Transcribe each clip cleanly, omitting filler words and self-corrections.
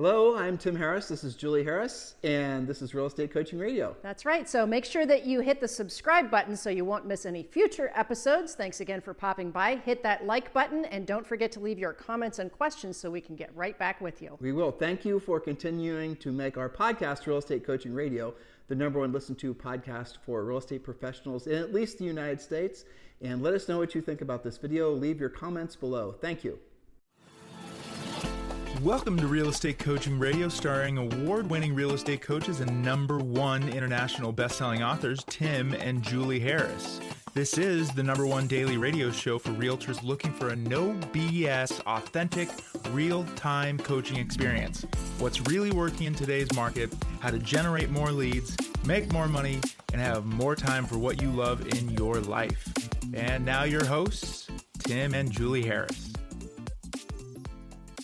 Hello, I'm Tim Harris. This is Julie Harris, and this is Real Estate Coaching Radio. That's right. So make sure that you hit the subscribe button so you won't miss any future episodes. Thanks again for popping by. Hit that like button, and don't forget to leave your comments and questions so we can get right back with you. We will. Thank you for continuing to make our podcast, Real Estate Coaching Radio, the #1 listened to podcast for real estate professionals in at least the United States. And let us know what you think about this video. Leave your comments below. Thank you. Welcome to Real Estate Coaching Radio, starring award-winning real estate coaches and #1 international best-selling authors, Tim and Julie Harris. This is the #1 daily radio show for realtors looking for a no BS, authentic, real-time coaching experience. What's really working in today's market, how to generate more leads, make more money, and have more time for what you love in your life. And now your hosts, Tim and Julie Harris.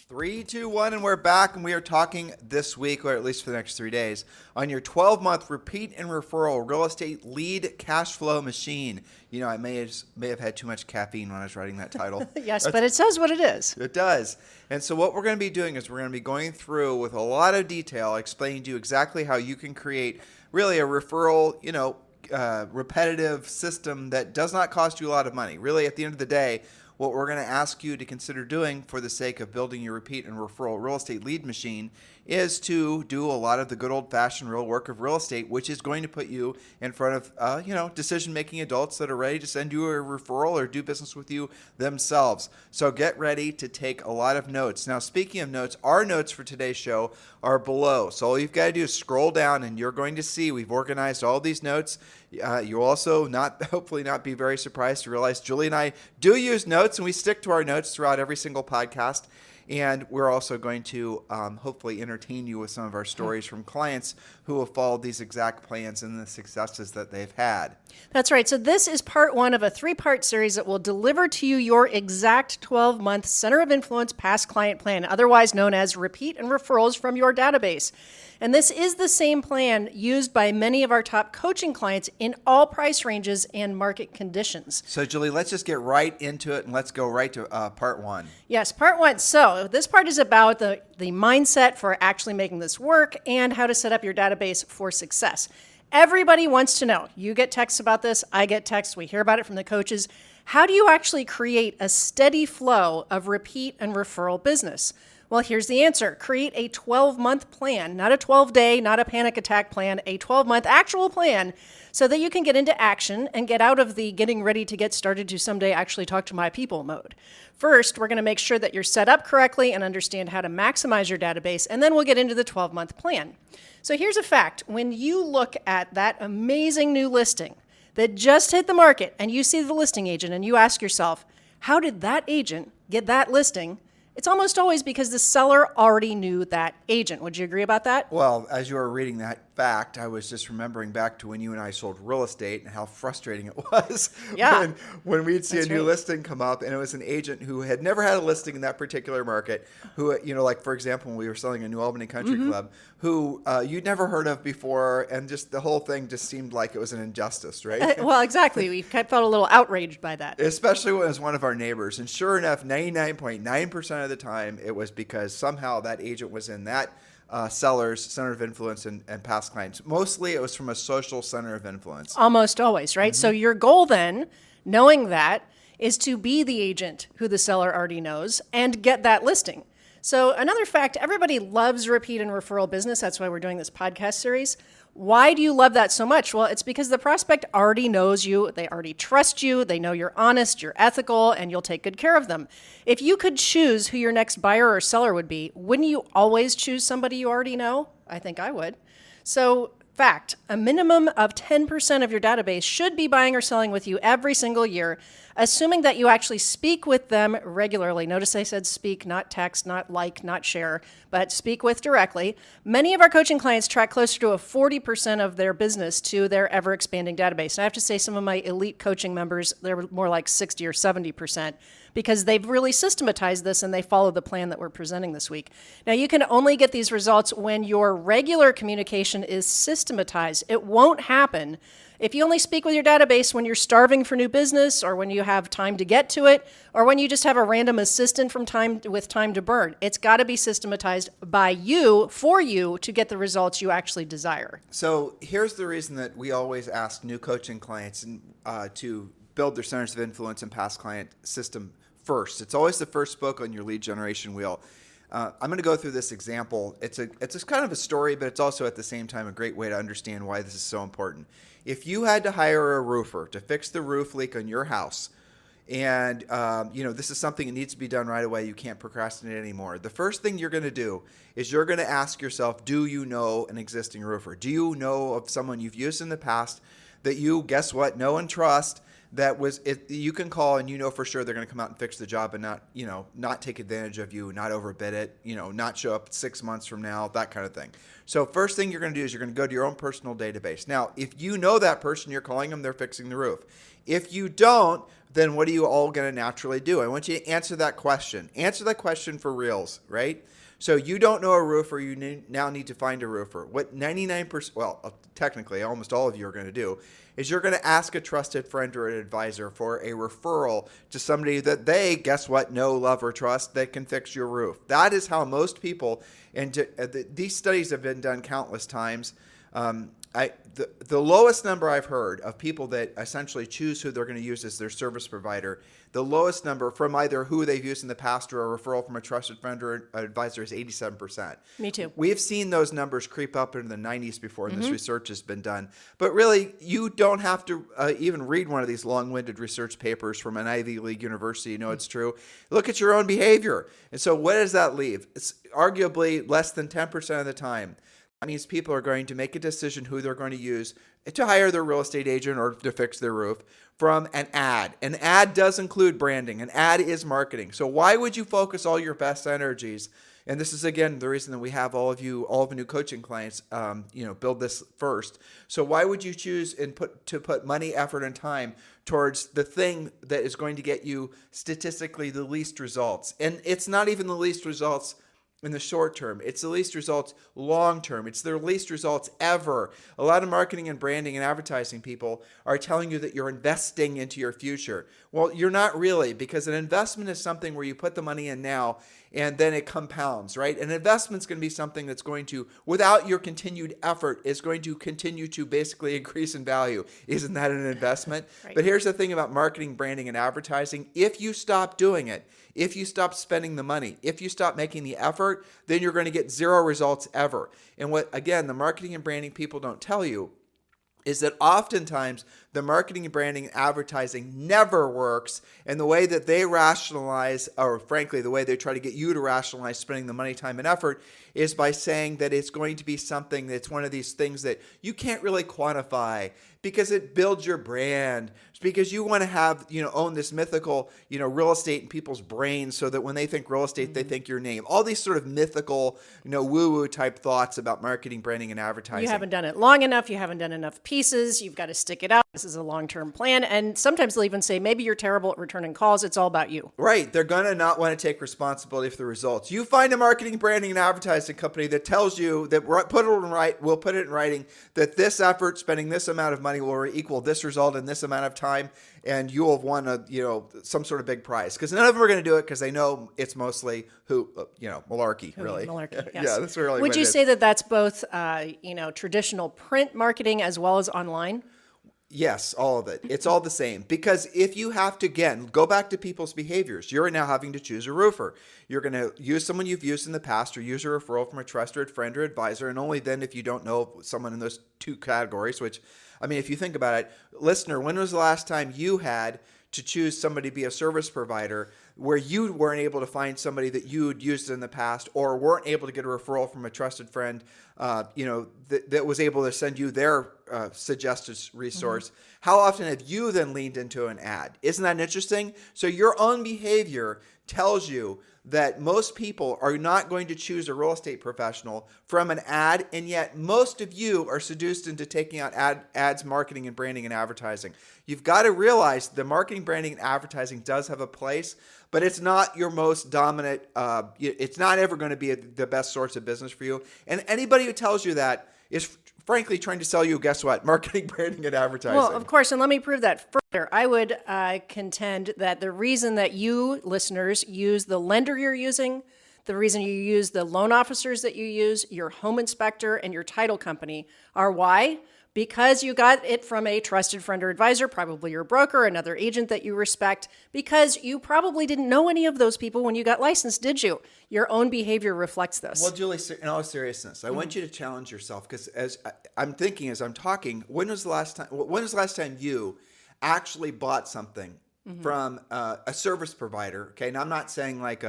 3, 2, 1, and we're back, and we are talking this week, or at least for the next 3 days, on your 12-month repeat and referral real estate lead cash flow machine. You know, I may have had too much caffeine when I was writing that title. Yes, but it says what it is. It does. And so what we're going to be doing is we're going to be going through with a lot of detail, explaining to you exactly how you can create really a referral, repetitive system that does not cost you a lot of money. Really, at the end of the day, what we're going to ask you to consider doing for the sake of building your repeat and referral real estate lead machine is to do a lot of the good old-fashioned real work of real estate, which is going to put you in front of, decision-making adults that are ready to send you a referral or do business with you themselves. So get ready to take a lot of notes. Now, speaking of notes, our notes for today's show are below. So all you've got to do is scroll down, and you're going to see we've organized all these notes. You'll also hopefully not be very surprised to realize Julie and I do use notes, and we stick to our notes throughout every single podcast. And we're also going to hopefully entertain you with some of our stories from clients who have followed these exact plans and the successes that they've had. That's right. So this is part 1 of a 3-part series that will deliver to you your exact 12-month Center of Influence Past Client Plan, otherwise known as Repeat and Referrals from your database. And this is the same plan used by many of our top coaching clients in all price ranges and market conditions. So, Julie, let's just get right into it, and let's go right to part 1. Yes, part 1. So this part is about the mindset for actually making this work and how to set up your database for success. Everybody wants to know. You get texts about this. I get texts. We hear about it from the coaches. How do you actually create a steady flow of repeat and referral business? Well, here's the answer. Create a 12-month plan, not a 12-day, not a panic attack plan, a 12-month actual plan so that you can get into action and get out of the getting ready to get started to someday actually talk to my people mode. First, we're going to make sure that you're set up correctly and understand how to maximize your database, and then we'll get into the 12-month plan. So here's a fact. When you look at that amazing new listing that just hit the market and you see the listing agent and you ask yourself, how did that agent get that listing? It's almost always because the seller already knew that agent. Would you agree about that? Well, as you were reading that fact, I was just remembering back to when you and I sold real estate and how frustrating it was when we'd see a new listing come up, and it was an agent who had never had a listing in that particular market, who, like, for example, when we were selling a New Albany Country Club, who you'd never heard of before, and just the whole thing just seemed like it was an injustice, right? Well, exactly. We felt a little outraged by that. Especially when it was one of our neighbors. And sure enough, 99.9% of the time, it was because somehow that agent was in that seller's center of influence and past clients. Mostly it was from a social center of influence. Almost always, right? So your goal then, knowing that, is to be the agent who the seller already knows and get that listing. So another fact, everybody loves repeat and referral business. That's why we're doing this podcast series. Why do you love that so much? Well, it's because the prospect already knows you, they already trust you, they know you're honest, you're ethical, and you'll take good care of them. If you could choose who your next buyer or seller would be, wouldn't you always choose somebody you already know? I think I would. So, fact, a minimum of 10% of your database should be buying or selling with you every single year, assuming that you actually speak with them regularly. Notice I said speak, not text, not like, not share, but speak with directly. Many of our coaching clients track closer to a 40% of their business to their ever-expanding database. And I have to say some of my elite coaching members, they're more like 60 or 70%, because they've really systematized this and they follow the plan that we're presenting this week. Now, you can only get these results when your regular communication is systematized. It won't happen If you only speak with your database when you're starving for new business or when you have time to get to it or when you just have a random assistant with time to burn, it's got to be systematized by you for you to get the results you actually desire. So here's the reason that we always ask new coaching clients to build their centers of influence and past client system first. It's always the first spoke on your lead generation wheel. I'm going to go through this example. It's a kind of a story, but it's also at the same time a great way to understand why this is so important. If you had to hire a roofer to fix the roof leak on your house, and this is something that needs to be done right away, you can't procrastinate anymore. The first thing you're going to do is you're going to ask yourself, do you know an existing roofer? Do you know of someone you've used in the past that you, guess what, know and trust? You can call and you know for sure they're going to come out and fix the job and not take advantage of you, not overbid it, not show up 6 months from now, that kind of thing. So first thing you're going to do is you're going to go to your own personal database. Now, if you know that person, you're calling them, they're fixing the roof. If you don't, then what are you all going to naturally do? I want you to answer that question. Answer that question for reals, right? So you don't know a roofer, you now need to find a roofer. What 99%, well, technically almost all of you are going to do is you're going to ask a trusted friend or an advisor for a referral to somebody that they, guess what, know, love, or trust that can fix your roof. That is how most people, and these studies have been done countless times. The lowest number I've heard of people that essentially choose who they're going to use as their service provider, the lowest number from either who they've used in the past or a referral from a trusted friend or advisor is 87%. Me too. We've seen those numbers creep up into the 90s before, and this research has been done. But really, you don't have to even read one of these long-winded research papers from an Ivy League university. You know it's true. Look at your own behavior. And so what does that leave? It's arguably less than 10% of the time. That means people are going to make a decision who they're going to use to hire their real estate agent or to fix their roof from an ad. An ad does include branding. An ad is marketing. So why would you focus all your best energies? And this is, again, the reason that we have all of the new coaching clients, build this first. So why would you choose and put money, effort, and time towards the thing that is going to get you statistically the least results? And it's not even the least results in the short term. It's the least results long term. It's their least results ever. A lot of marketing and branding and advertising people are telling you that you're investing into your future. Well, you're not really, because an investment is something where you put the money in now and then it compounds, right? An investment's going to be something that's going to, without your continued effort, is going to continue to basically increase in value. Isn't that an investment? Right. But here's the thing about marketing, branding, and advertising. If you stop doing it, if you stop spending the money, if you stop making the effort, then you're going to get zero results ever. And what, again, the marketing and branding people don't tell you is that oftentimes the marketing and branding and advertising never works, and the way that they rationalize, or frankly, the way they try to get you to rationalize spending the money, time, and effort is by saying that it's going to be something that's one of these things that you can't really quantify because it builds your brand. It's because you want to have, own this mythical, real estate in people's brains so that when they think real estate, they think your name. All these sort of mythical, woo-woo type thoughts about marketing, branding, and advertising. You haven't done it long enough. You haven't done enough pieces. You've got to stick it out. This is a long-term plan. And sometimes they'll even say, maybe you're terrible at returning calls. It's all about you. Right. They're going to not want to take responsibility for the results. You find a marketing, branding, and advertising company that tells you that we'll put it in writing that this effort, spending this amount of money will equal this result in this amount of time, and you will have won some sort of big prize. Because none of them are going to do it because they know it's mostly malarkey, really. Malarkey, yes. Yeah, that's really Would what you it is. say that that's both, traditional print marketing as well as online? Yes, all of it. It's all the same. Because if you have to, again, go back to people's behaviors, you're now having to choose a roofer. You're going to use someone you've used in the past or use a referral from a trusted friend or advisor. And only then if you don't know someone in those two categories, which, if you think about it, listener, when was the last time you had to choose somebody to be a service provider where you weren't able to find somebody that you'd used in the past or weren't able to get a referral from a trusted friend, that was able to send you their suggested resource? Mm-hmm. How often have you then leaned into an ad? Isn't that interesting? So your own behavior tells you that most people are not going to choose a real estate professional from an ad, and yet most of you are seduced into taking out ads, marketing, and branding and advertising. You've got to realize the marketing, branding, and advertising does have a place, but it's not your most dominant. It's not ever going to be the best source of business for you. And anybody who tells you that is frankly trying to sell you, guess what? Marketing, branding, and advertising. Well, of course, and let me prove that further. I would contend that the reason that you listeners use the lender you're using, the reason you use the loan officers that you use, your home inspector, and your title company are why? Because you got it from a trusted friend or advisor, probably your broker, another agent that you respect, because you probably didn't know any of those people when you got licensed, did you? Your own behavior reflects this. Well, Julie, in all seriousness, I want you to challenge yourself, because as I'm thinking, as I'm talking, when was the last time you actually bought something from a service provider? Okay, and I'm not saying like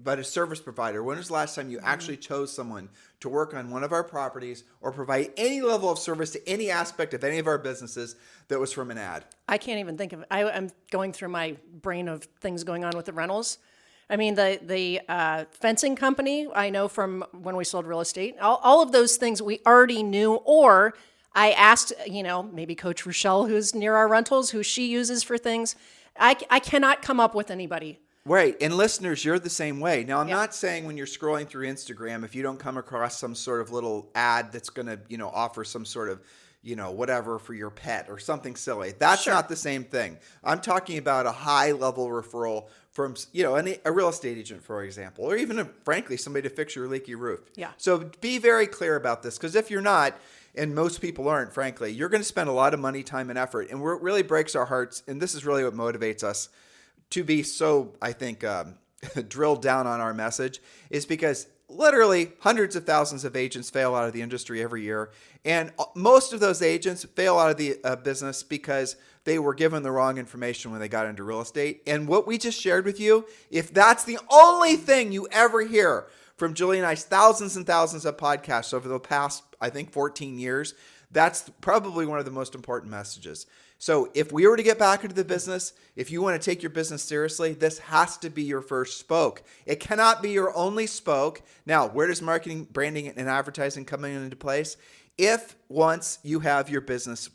but a service provider. When was the last time you actually chose someone to work on one of our properties or provide any level of service to any aspect of any of our businesses that was from an ad? I can't even think of it. I'm going through my brain of things going on with the rentals. I mean, the fencing company, I know from when we sold real estate, all of those things we already knew, or I asked, maybe Coach Rochelle, who's near our rentals, who she uses for things. I cannot come up with anybody. Right. And listeners, you're the same way. Now, I'm not saying when you're scrolling through Instagram, if you don't come across some sort of little ad that's going to, offer some sort of, whatever for your pet or something silly. That's not the same thing. I'm talking about a high level referral from, a real estate agent, for example, or even, frankly, somebody to fix your leaky roof. Yeah. So be very clear about this, because if you're not, and most people aren't, frankly, you're going to spend a lot of money, time, and effort. And what really breaks our hearts, and this is really what motivates us to be so, I think, drilled down on our message, is because literally hundreds of thousands of agents fail out of the industry every year. And most of those agents fail out of the business because they were given the wrong information when they got into real estate. And what we just shared with you, if that's the only thing you ever hear from Julie and I's thousands and thousands of podcasts over the past, I think, 14 years, that's probably one of the most important messages. So if we were to get back into the business, if you want to take your business seriously, this has to be your first spoke. It cannot be your only spoke. Now, where does marketing, branding, and advertising come into place? If once you have your business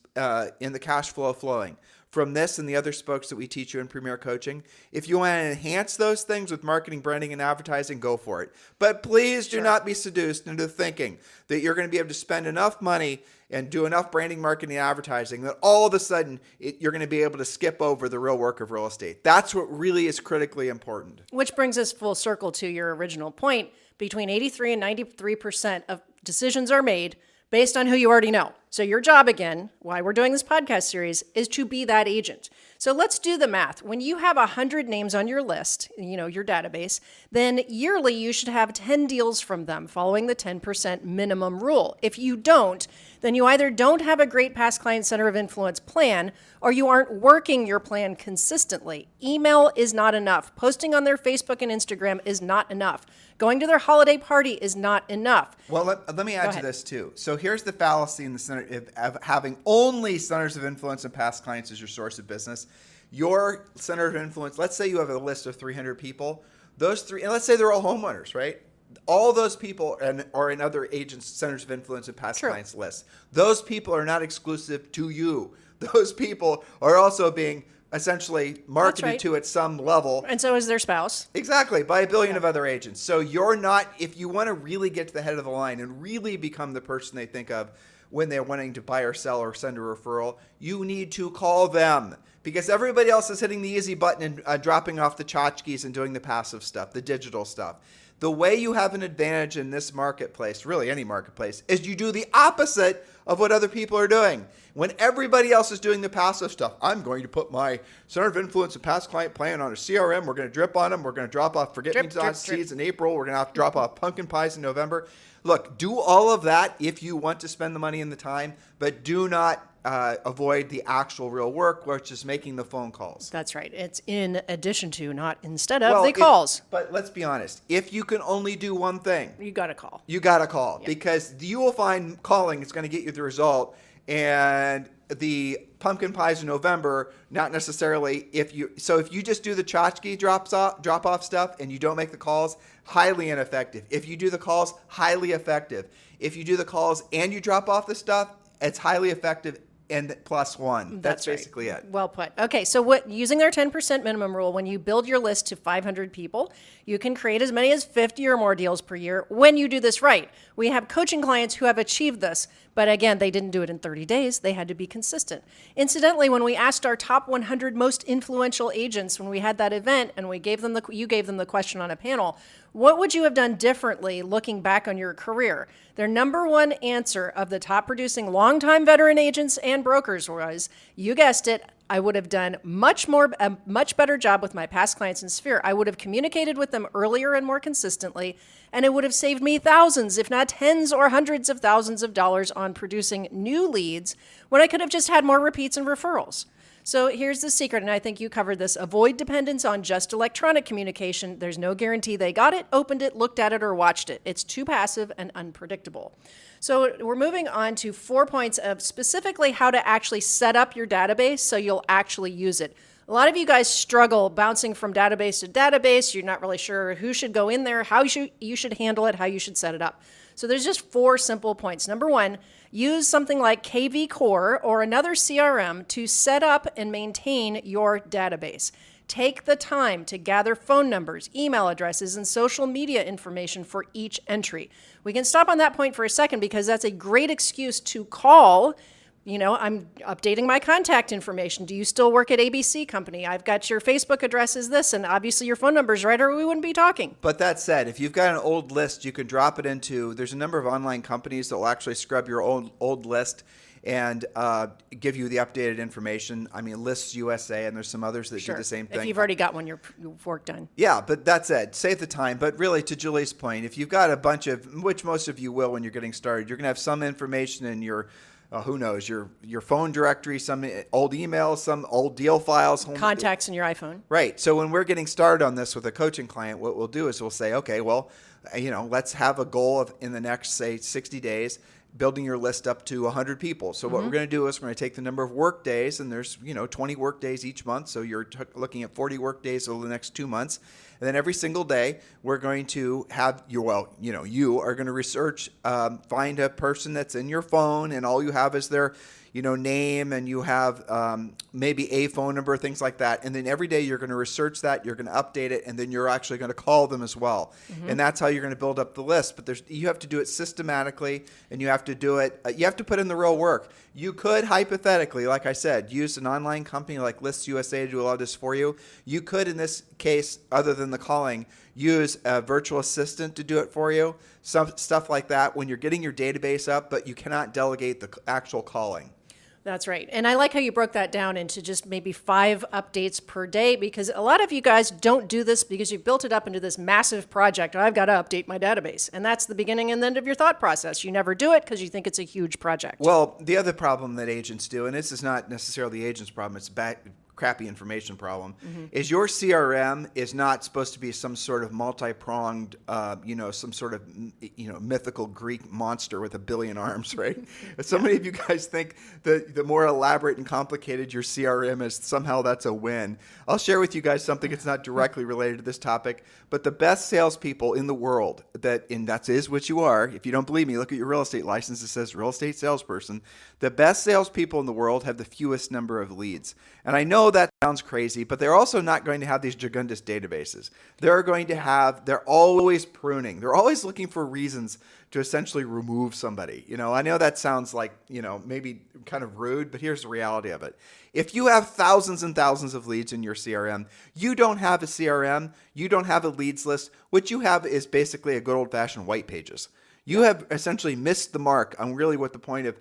in the cash flow flowing from this and the other spokes that we teach you in Premier Coaching, if you want to enhance those things with marketing, branding, and advertising, go for it. But please do not be seduced into thinking that you're going to be able to spend enough money and do enough branding, marketing, and advertising that all of a sudden you're going to be able to skip over the real work of real estate. That's what really is critically important. Which brings us full circle to your original point. Between 83 and 93% of decisions are made based on who you already know. So your job, again, why we're doing this podcast series, is to be that agent. So let's do the math. When you have 100 names on your list, your database, then yearly you should have 10 deals from them following the 10% minimum rule. If you don't, then you either don't have a great past client center of influence plan, or you aren't working your plan consistently. Email is not enough. Posting on their Facebook and Instagram is not enough. Going to their holiday party is not enough. Well, let me add to this too. So here's the fallacy in the center of having only centers of influence and past clients as your source of business. Your center of influence, let's say you have a list of 300 people. Those three, and let's say they're all homeowners, right? All those people are in other agents' centers of influence and past clients lists. Those people are not exclusive to you. Those people are also being essentially marketed to at some level. And so is their spouse. Exactly, by a billion of other agents. So you're not, if you want to really get to the head of the line and really become the person they think of when they're wanting to buy or sell or send a referral, you need to call them. Because everybody else is hitting the easy button and dropping off the tchotchkes and doing the passive stuff, the digital stuff. The way you have an advantage in this marketplace, really any marketplace, is you do the opposite of what other people are doing. When everybody else is doing the passive stuff, I'm going to put my center of influence and past client plan on a CRM. We're going to drip on them. We're going to drop off forget-me-not seeds in April. We're going to have to drop off pumpkin pies in November. Look, do all of that if you want to spend the money and the time, but do not avoid the actual real work, which is making the phone calls. That's right. It's in addition to, not instead of, the calls. But let's be honest. If you can only do one thing, you got to call. You got to call because you will find calling is going to get you the result. And the pumpkin pies in November, not necessarily. If you just do the tchotchke drop off stuff and you don't make the calls, highly ineffective. If you do the calls, highly effective. If you do the calls and you drop off the stuff, it's highly effective and plus one. That's right. basically it. Well put. Okay, so using their 10% minimum rule, when you build your list to 500 people, you can create as many as 50 or more deals per year when you do this right. We have coaching clients who have achieved this, but again, they didn't do it in 30 days. They had to be consistent. Incidentally, when we asked our top 100 most influential agents when we had that event and you gave them the question on a panel, what would you have done differently looking back on your career? Their number one answer of the top producing longtime veteran agents and brokers was, you guessed it, I would have done a much better job with my past clients in Sphere. I would have communicated with them earlier and more consistently, and it would have saved me thousands, if not tens or hundreds of thousands of dollars on producing new leads when I could have just had more repeats and referrals. So here's the secret, and I think you covered this. Avoid dependence on just electronic communication. There's no guarantee they got it, opened it, looked at it, or watched it. It's too passive and unpredictable. So we're moving on to 4 points of specifically how to actually set up your database so you'll actually use it. A lot of you guys struggle bouncing from database to database. You're not really sure who should go in there, how you should handle it, how you should set it up. So there's just 4 simple points. Number 1, use something like KV Core or another CRM to set up and maintain your database. Take the time to gather phone numbers, email addresses, and social media information for each entry. We can stop on that point for a second because that's a great excuse to call. I'm updating my contact information. Do you still work at ABC Company? I've got your Facebook address is this, and obviously your phone number is right, or we wouldn't be talking. But that said, if you've got an old list, you can drop it into, there's a number of online companies that will actually scrub your old list and give you the updated information. I mean, Lists USA, and there's some others that do the same thing. If you've already got your work done. Yeah, but that said, save the time. But really, to Julie's point, if you've got a bunch of, which most of you will when you're getting started, you're going to have some information in your who knows, your phone directory, some old emails, some old deal files. Contacts in your iPhone. Right. So when we're getting started on this with a coaching client, what we'll do is we'll say, okay, well, let's have a goal of in the next, say, 60 days, building your list up to 100 people. So what we're going to do is we're going to take the number of work days, and there's 20 work days each month. So you're looking at 40 work days over the next 2 months. And then every single day, we're going to have you are going to research, find a person that's in your phone, and all you have is their name, and you have maybe a phone number, things like that. And then every day you're going to research that, you're going to update it, and then you're actually going to call them as well. And that's how you're going to build up the list. But you have to do it systematically, and you have to do it. You have to put in the real work. You could hypothetically, like I said, use an online company like Lists USA to do a lot of this for you. You could, in this case, other than the calling, use a virtual assistant to do it for you. Some stuff like that when you're getting your database up, but you cannot delegate the actual calling. That's right. And I like how you broke that down into just maybe 5 updates per day, because a lot of you guys don't do this because you built it up into this massive project. I've got to update my database. And that's the beginning and end of your thought process. You never do it because you think it's a huge project. Well, the other problem that agents do, and this is not necessarily the agent's problem, it's crappy information problem, is your CRM is not supposed to be some sort of multi-pronged, some sort of, mythical Greek monster with a billion arms, right? So many of you guys think that the more elaborate and complicated your CRM is, somehow that's a win. I'll share with you guys something that's not directly related to this topic, but the best salespeople in the world, that is what you are. If you don't believe me, look at your real estate license. It says real estate salesperson. The best salespeople in the world have the fewest number of leads. And I know that sounds crazy, but they're also not going to have these gigundous databases. They're always pruning. They're always looking for reasons to essentially remove somebody. I know that sounds like, maybe kind of rude, but here's the reality of it. If you have thousands and thousands of leads in your CRM, you don't have a CRM, you don't have a leads list. What you have is basically a good old-fashioned white pages. You have essentially missed the mark on really what the point of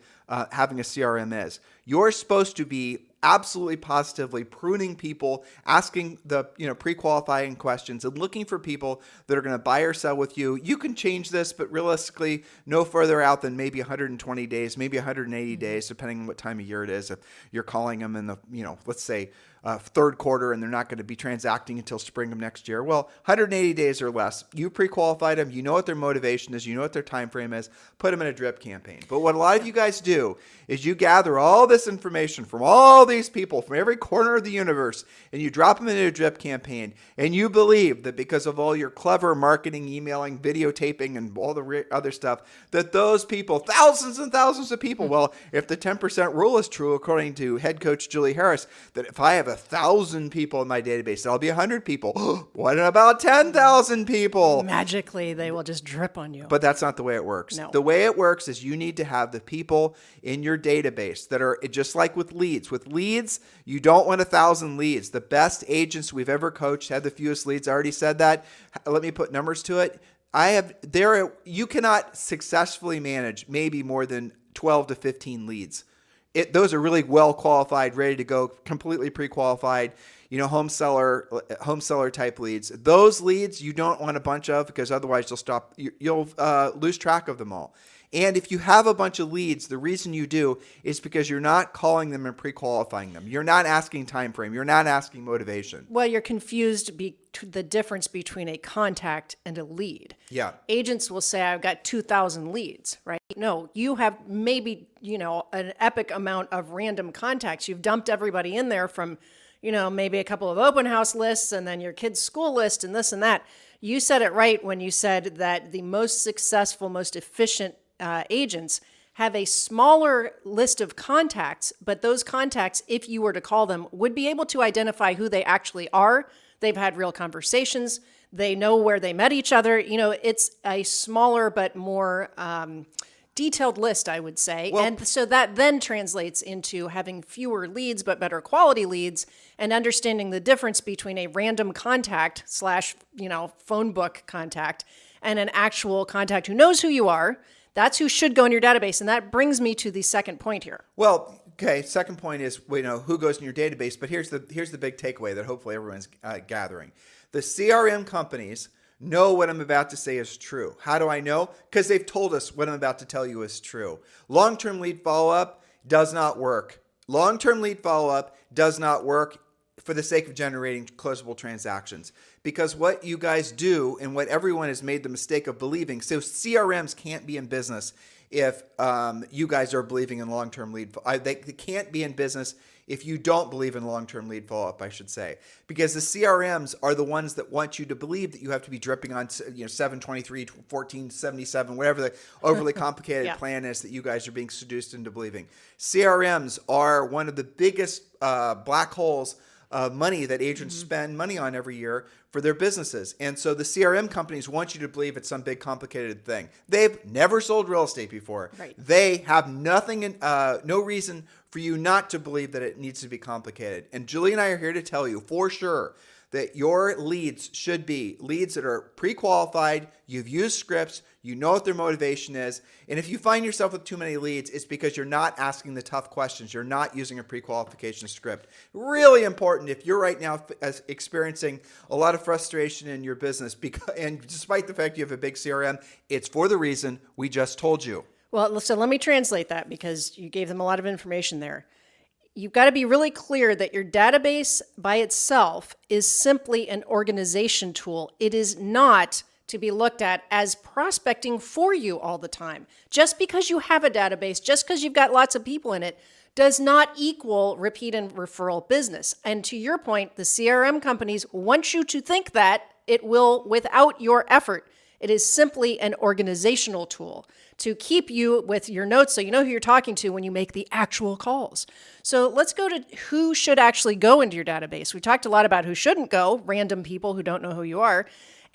having a CRM is. You're supposed to be absolutely positively pruning people, asking the pre-qualifying questions, and looking for people that are going to buy or sell with you. You can change this, but realistically, no further out than maybe 120 days, maybe 180 days, depending on what time of year it is. If you're calling them in the, let's say third quarter and they're not going to be transacting until spring of next year. Well, 180 days or less. You pre-qualified them. You know what their motivation is. You know what their time frame is. Put them in a drip campaign. But what a lot of you guys do is you gather all this information from all these people from every corner of the universe and you drop them into a drip campaign, and you believe that because of all your clever marketing, emailing, videotaping, and all the other stuff, that those people, thousands and thousands of people, well, if the 10% rule is true, according to head coach Julie Harris, that if I have 1,000 people in my database, that'll be 100 people. What about 10,000 people? Magically, they will just drip on you. But that's not the way it works. No. The way it works is you need to have the people in your database that are just like with leads. With leads, you don't want 1,000 leads. The best agents we've ever coached had the fewest leads. I already said that. Let me put numbers to it. You cannot successfully manage maybe more than 12 to 15 leads. Those are really well qualified, ready to go, completely pre-qualified, home seller type leads. Those leads you don't want a bunch of, because otherwise you'll lose track of them all. And if you have a bunch of leads, the reason you do is because you're not calling them and pre-qualifying them. You're not asking time frame. You're not asking motivation. Well, you're confused the difference between a contact and a lead. Yeah. Agents will say, I've got 2,000 leads, right? No, you have maybe, an epic amount of random contacts. You've dumped everybody in there from, maybe a couple of open house lists and then your kid's school list and this and that. You said it right when you said that the most successful, most efficient agents have a smaller list of contacts, but those contacts, if you were to call them, would be able to identify who they actually are. They've had real conversations. They know where they met each other. It's a smaller but more detailed list, I would say. Well, and so that then translates into having fewer leads, but better quality leads, and understanding the difference between a random contact / phone book contact and an actual contact who knows who you are. That's who should go in your database. And that brings me to the second point here. Well, okay. Second point is, who goes in your database. But here's the big takeaway that hopefully everyone's gathering. The CRM companies know what I'm about to say is true. How do I know? Because they've told us what I'm about to tell you is true. Long-term lead follow-up does not work. Long-term lead follow-up does not work for the sake of generating closable transactions. Because what you guys do, and what everyone has made the mistake of believing, so CRMs can't be in business if you guys are believing in long-term lead. They can't be in business if you don't believe in long-term lead follow-up, I should say. Because the CRMs are the ones that want you to believe that you have to be dripping on 723, 1477, whatever the overly complicated plan is that you guys are being seduced into believing. CRMs are one of the biggest black holes of money that agents spend money on every year for their businesses. And so the CRM companies want you to believe it's some big complicated thing. They've never sold real estate before. Right. They have nothing, no reason for you not to believe that it needs to be complicated. And Julie and I are here to tell you for sure that your leads should be leads that are pre-qualified, you've used scripts, you know what their motivation is. And if you find yourself with too many leads, it's because you're not asking the tough questions. You're not using a pre-qualification script. Really important if you're right now experiencing a lot of frustration in your business, and despite the fact you have a big CRM, it's for the reason we just told you. Well, so let me translate that because you gave them a lot of information there. You've got to be really clear that your database by itself is simply an organization tool. It is not to be looked at as prospecting for you all the time. Just because you have a database, just because you've got lots of people in it, does not equal repeat and referral business. And to your point, the CRM companies want you to think that it will without your effort. It is simply an organizational tool to keep you with your notes so you know who you're talking to when you make the actual calls. So let's go to who should actually go into your database. We talked a lot about who shouldn't go, random people who don't know who you are.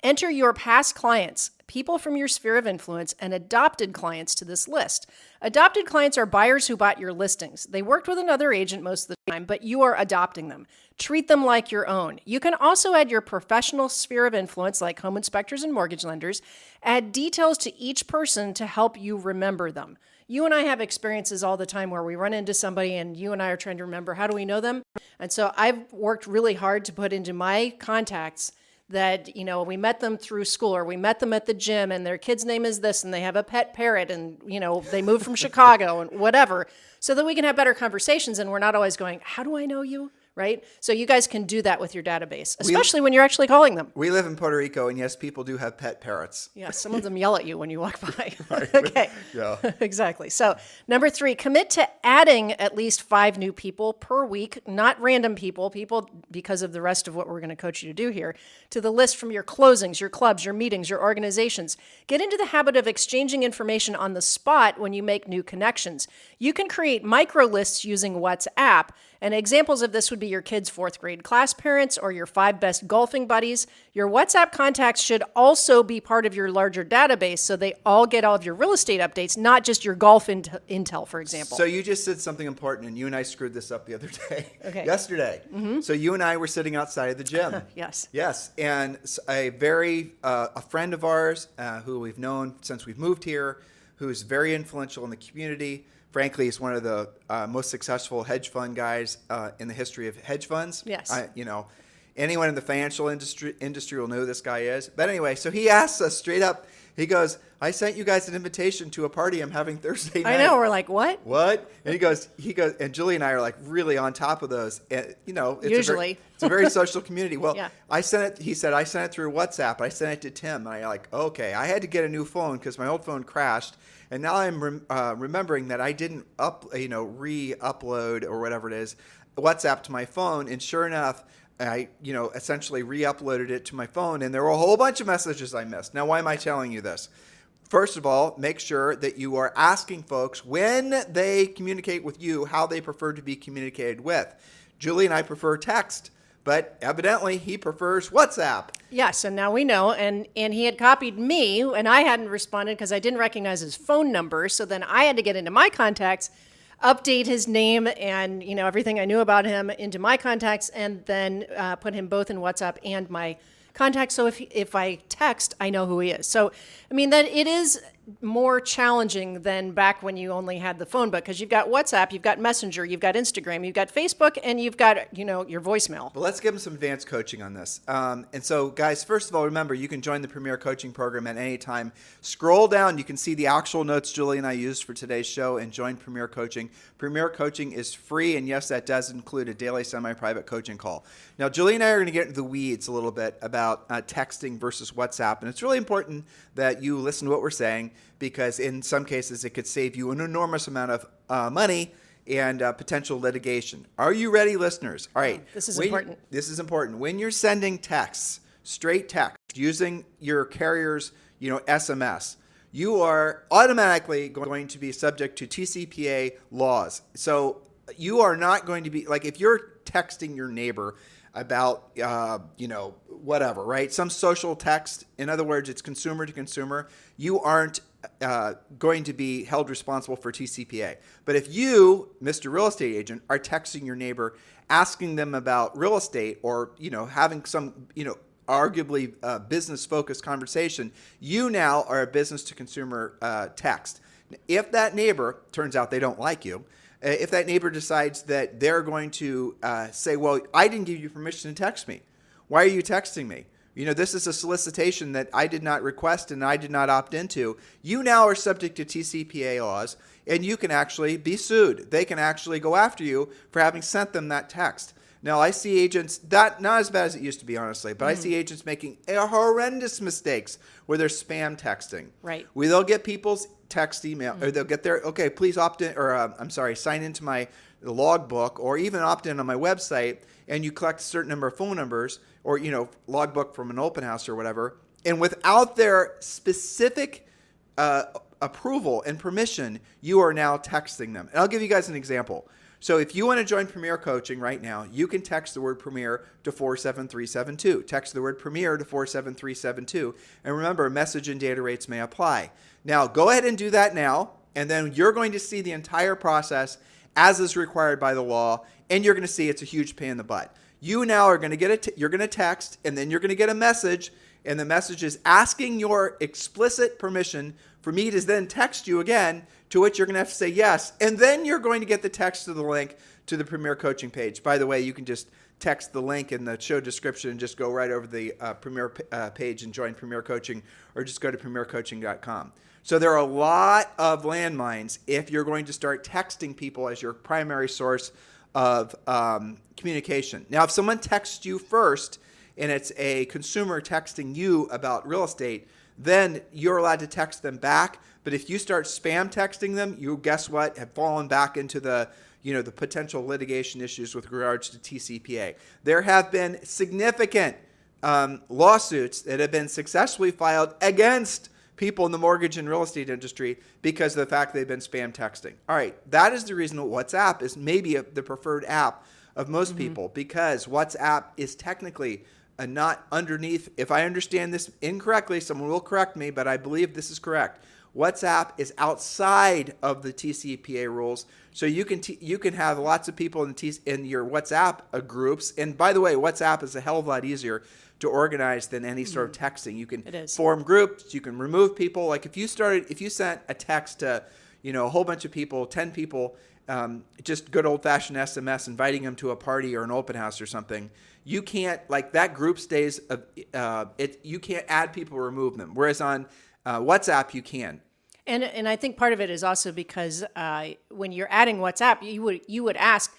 Enter your past clients, people from your sphere of influence, and adopted clients to this list. Adopted clients are buyers who bought your listings. They worked with another agent most of the time, but you are adopting them. Treat them like your own. You can also add your professional sphere of influence, like home inspectors and mortgage lenders. Add details to each person to help you remember them. You and I have experiences all the time where we run into somebody and you and I are trying to remember, how do we know them? And so I've worked really hard to put into my contacts that, we met them through school or we met them at the gym and their kid's name is this and they have a pet parrot and, they moved from Chicago and whatever, so that we can have better conversations and we're not always going, how do I know you? right? So you guys can do that with your database, especially when you're actually calling them. We live in Puerto Rico, and yes, people do have pet parrots. Yeah, some of them yell at you when you walk by. Right. Okay. Yeah. Exactly. So, number 3, commit to adding at least 5 new people per week, not random people, because of the rest of what we're going to coach you to do here, to the list from your closings, your clubs, your meetings, your organizations. Get into the habit of exchanging information on the spot when you make new connections. You can create micro lists using WhatsApp, and examples of this would be your kids' 4th grade class parents or your 5 best golfing buddies. Your WhatsApp contacts should also be part of your larger database so they all get all of your real estate updates, not just your golf intel, for example. So you just said something important, and you and I screwed this up the other day. Okay. Yesterday. So you and I were sitting outside of the gym. Yes. Yes. And a friend of ours who we've known since we've moved here, who's very influential in the community. Frankly, he's one of the most successful hedge fund guys in the history of hedge funds. Yes. Anyone in the financial industry will know who this guy is. But anyway, so he asks us straight up, he goes, I sent you guys an invitation to a party I'm having Thursday night. I know. We're like, what? What? And he goes, and Julie and I are like really on top of those. And, it's Usually. it's a very social community. Well, Yeah. I sent it, he said, I sent it through WhatsApp. I sent it to Tim. And I like, okay, I had to get a new phone because my old phone crashed. And now I'm remembering that I didn't re-upload or whatever it is, WhatsApp to my phone. And sure enough, I, essentially re-uploaded it to my phone, and there were a whole bunch of messages I missed. Now, why am I telling you this? First of all, make sure that you are asking folks when they communicate with you how they prefer to be communicated with. Julie and I prefer text, but evidently he prefers WhatsApp. Yes, and now we know. And he had copied me, and I hadn't responded because I didn't recognize his phone number. So then I had to get into my contacts, update his name and everything I knew about him into my contacts, and then put him both in WhatsApp and my contacts. So if I text, I know who he is. So that it is more challenging than back when you only had the phone book, because you've got WhatsApp, you've got Messenger, you've got Instagram, you've got Facebook, and you've got your voicemail. Well, let's give them some advanced coaching on this. And so, guys, first of all, remember, you can join the Premier Coaching Program at any time. Scroll down. You can see the actual notes Julie and I used for today's show and join Premier Coaching. Premier Coaching is free, and yes, that does include a daily semi-private coaching call. Now, Julie and I are going to get into the weeds a little bit about texting versus WhatsApp, and it's really important that you listen to what we're saying, because in some cases it could save you an enormous amount of money and potential litigation. Are you ready, listeners? All right. This is important. This is important. When you're sending texts, straight text, using your carrier's SMS, you are automatically going to be subject to TCPA laws. So you are not going to be, like, if you're texting your neighbor about, whatever, right? Some social text. In other words, it's consumer to consumer. You aren't going to be held responsible for TCPA. But if you, Mr. Real Estate Agent, are texting your neighbor, asking them about real estate, or, having some, arguably business-focused conversation, you now are a business-to-consumer text. If that neighbor, turns out they don't like you, if that neighbor decides that they're going to say, well, I didn't give you permission to text me. Why are you texting me? This is a solicitation that I did not request and I did not opt into. You now are subject to TCPA laws, and you can actually be sued. They can actually go after you for having sent them that text. Now, I see agents, not as bad as it used to be, honestly, but I see agents making horrendous mistakes where they're spam texting. Right. Where they'll get people's text email, or they'll get their, okay, please opt in, or sign into my logbook, or even opt in on my website, and you collect a certain number of phone numbers, or, logbook from an open house or whatever, and without their specific approval and permission, you are now texting them. And I'll give you guys an example. So if you want to join Premier Coaching right now, you can text the word Premier to 47372. Text the word Premier to 47372. And remember, message and data rates may apply. Now, go ahead and do that now, and then you're going to see the entire process as is required by the law, and you're going to see it's a huge pain in the butt. You now are going to get you're going to text, and then you're going to get a message, and the message is asking your explicit permission for me to then text you again, to which you're going to have to say yes. And then you're going to get the text to the link to the Premier Coaching page. By the way, you can just text the link in the show description and just go right over the Premier page and join Premier Coaching, or just go to premiercoaching.com. So there are a lot of landmines if you're going to start texting people as your primary source of communication. Now, if someone texts you first and it's a consumer texting you about real estate, then you're allowed to text them back. But if you start spam texting them, you guess what? Have fallen back into the potential litigation issues with regards to TCPA. There have been significant lawsuits that have been successfully filed against people in the mortgage and real estate industry because of the fact they've been spam texting. All right, that is the reason WhatsApp is maybe the preferred app of most people, because WhatsApp is technically not underneath. If I understand this incorrectly, someone will correct me, but I believe this is correct. WhatsApp is outside of the TCPA rules, so you can have lots of people in your WhatsApp groups. And by the way, WhatsApp is a hell of a lot easier to organize than any sort of texting. You can form groups, you can remove people. Like if you sent a text to a whole bunch of people, 10 people, just good old-fashioned SMS, inviting them to a party or an open house or something, you can't, like, that group stays, you can't add people or remove them. Whereas on WhatsApp, you can. And I think part of it is also because when you're adding WhatsApp, you would ask,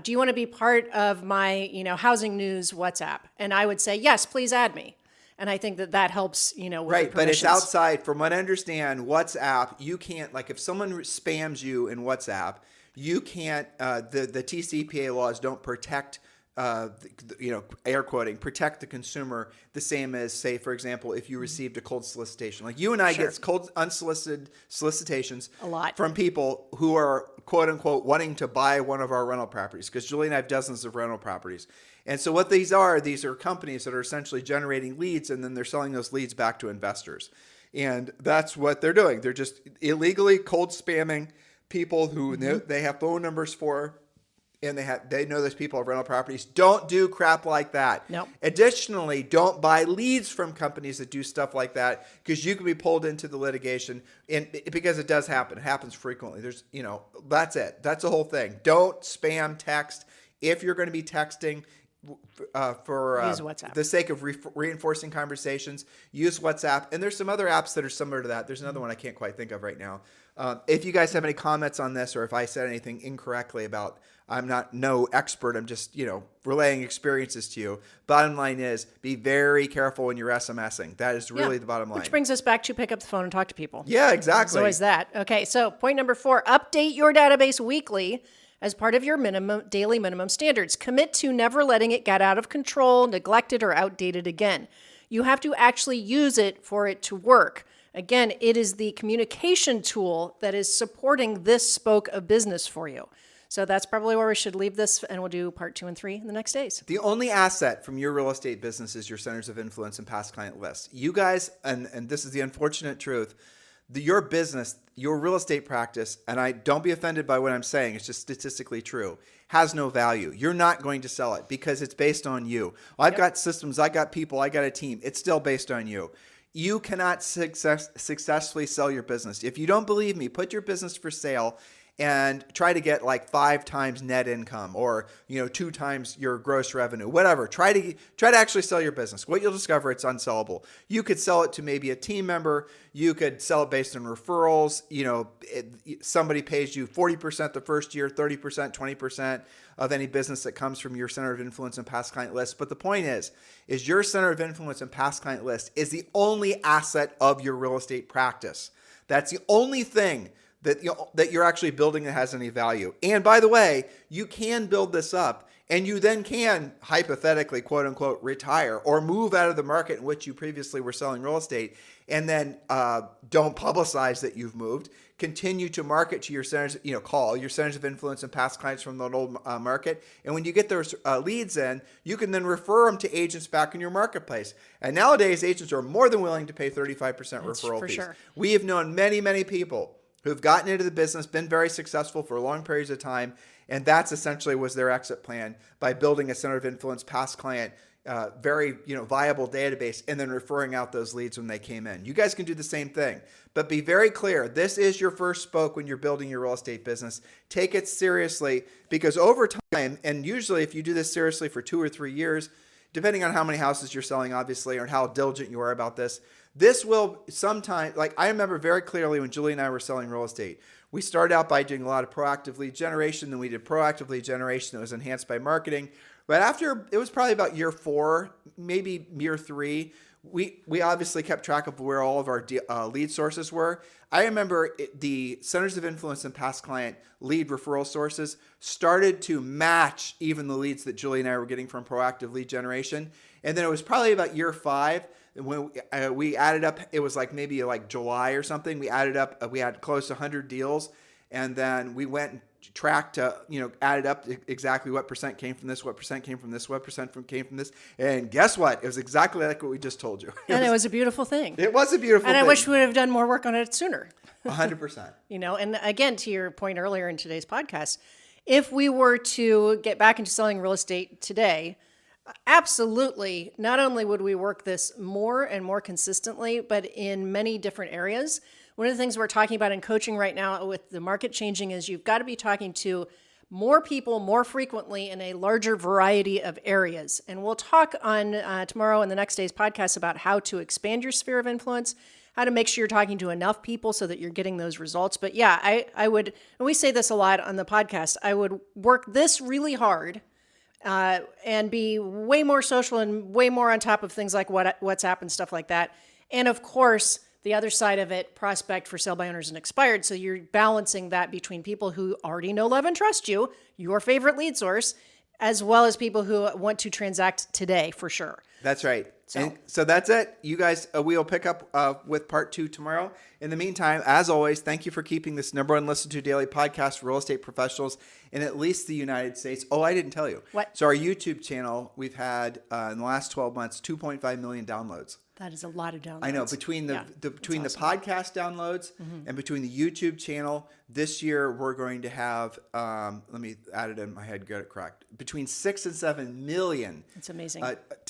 do you want to be part of my housing news WhatsApp? And I would say, yes, please add me. And I think that helps, with right, the but it's permissions. outside. From what I understand, WhatsApp, you can't, like, if someone spams you in WhatsApp, you can't, the TCPA laws don't protect, air quoting, protect the consumer the same as, say, for example, if you received a cold solicitation. Like you and I get cold unsolicited solicitations a lot from people who are, quote unquote, wanting to buy one of our rental properties, because Julie and I have dozens of rental properties. And so what these are companies that are essentially generating leads, and then they're selling those leads back to investors. And that's what they're doing. They're just illegally cold spamming people who they have phone numbers for, and they know those people have rental properties. Don't do crap like that. Nope. Additionally, don't buy leads from companies that do stuff like that, because you can be pulled into the litigation, and because it does happen. It happens frequently. There's, that's it. That's the whole thing. Don't spam text. If you're going to be texting for use WhatsApp. The sake of reinforcing conversations, use WhatsApp. And there's some other apps that are similar to that. There's another one I can't quite think of right now. If you guys have any comments on this, or if I said anything incorrectly about, I'm no expert, I'm just, relaying experiences to you. Bottom line is, be very careful when you're SMSing. That is really the bottom line. Which brings us back to pick up the phone and talk to people. Yeah, exactly. So is that. Okay, so point number 4, update your database weekly as part of your daily minimum standards. Commit to never letting it get out of control, neglected, or outdated again. You have to actually use it for it to work. Again, it is the communication tool that is supporting this spoke of business for you. So that's probably where we should leave this, and we'll do part 2 and 3 in the next days. The only asset from your real estate business is your centers of influence and past client lists. You guys, and this is the unfortunate truth, your business, your real estate practice, and don't be offended by what I'm saying, it's just statistically true, has no value. You're not going to sell it because it's based on you. I've got systems, I got people, I got a team. It's still based on you. You cannot successfully sell your business. If you don't believe me, put your business for sale and try to get like 5 times net income, or 2 times your gross revenue, whatever. Try to actually sell your business. What you'll discover, it's unsellable. You could sell it to maybe a team member. You could sell it based on referrals. Somebody pays you 40% the first year, 30%, 20% of any business that comes from your center of influence and past client list. But the point is your center of influence and past client list is the only asset of your real estate practice. That's the only thing that you're actually building that has any value. And by the way, you can build this up, and you then can hypothetically, quote unquote, retire or move out of the market in which you previously were selling real estate, and then don't publicize that you've moved. Continue to market to your centers, call your centers of influence and past clients from the old market. And when you get those leads in, you can then refer them to agents back in your marketplace. And nowadays, agents are more than willing to pay 35% referral fees. Sure. We have known many, many people who've gotten into the business, been very successful for long periods of time, and that's essentially was their exit plan, by building a center of influence past client, very viable database, and then referring out those leads when they came in. You guys can do the same thing, but be very clear. This is your first spoke when you're building your real estate business. Take it seriously, because over time, and usually if you do this seriously for 2 or 3 years, depending on how many houses you're selling, obviously, or how diligent you are about this, This will sometimes, like I remember very clearly when Julie and I were selling real estate, we started out by doing a lot of proactive lead generation. Then we did proactive lead generation that was enhanced by marketing. But after, it was probably about year 4, maybe year 3, we obviously kept track of where all of our lead sources were. I remember the centers of influence and past client lead referral sources started to match even the leads that Julie and I were getting from proactive lead generation. And then it was probably about year 5 when we added up, it was like maybe like July or something. We added up, we had close to 100 deals. And then we went and tracked, added up exactly what percent came from this, what percent came from this, what percent came from this. And guess what? It was exactly like what we just told you. It was a beautiful thing. It was a beautiful thing. And I wish we would have done more work on it sooner. 100%. And again, to your point earlier in today's podcast, if we were to get back into selling real estate today, absolutely, not only would we work this more and more consistently, but in many different areas. One of the things we're talking about in coaching right now with the market changing is you've got to be talking to more people more frequently in a larger variety of areas. And we'll talk on tomorrow and the next day's podcast about how to expand your sphere of influence, how to make sure you're talking to enough people so that you're getting those results. But yeah, I would, and we say this a lot on the podcast, I would work this really hard and be way more social and way more on top of things like WhatsApp and stuff like that. And of course, the other side of it, prospect for sale by owners and expired. So you're balancing that between people who already know, love, and trust you, your favorite lead source, as well as people who want to transact today for sure. That's right. So that's it. You guys, we'll pick up with part 2 tomorrow. In the meantime, as always, thank you for keeping this #1 listened to daily podcast for real estate professionals in at least the United States. Oh, I didn't tell you. What? So our YouTube channel, we've had in the last 12 months, 2.5 million downloads. That is a lot of downloads. I know, between the podcast downloads and between the YouTube channel, this year we're going to have, let me add it in my head, get it correct, between 6 and 7 million. It's amazing.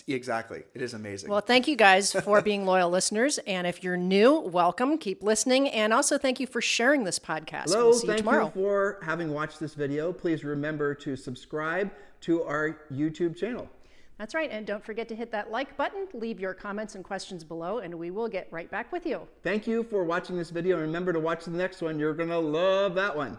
Exactly. It is amazing. Well, thank you guys for being loyal listeners. And if you're new, welcome. Keep listening. And also thank you for sharing this podcast. Hello, we'll see you thank tomorrow. you for having watched this video. Please remember to subscribe to our YouTube channel. That's right. And don't forget to hit that like button, leave your comments and questions below, and we will get right back with you. Thank you for watching this video. And remember to watch the next one. You're going to love that one.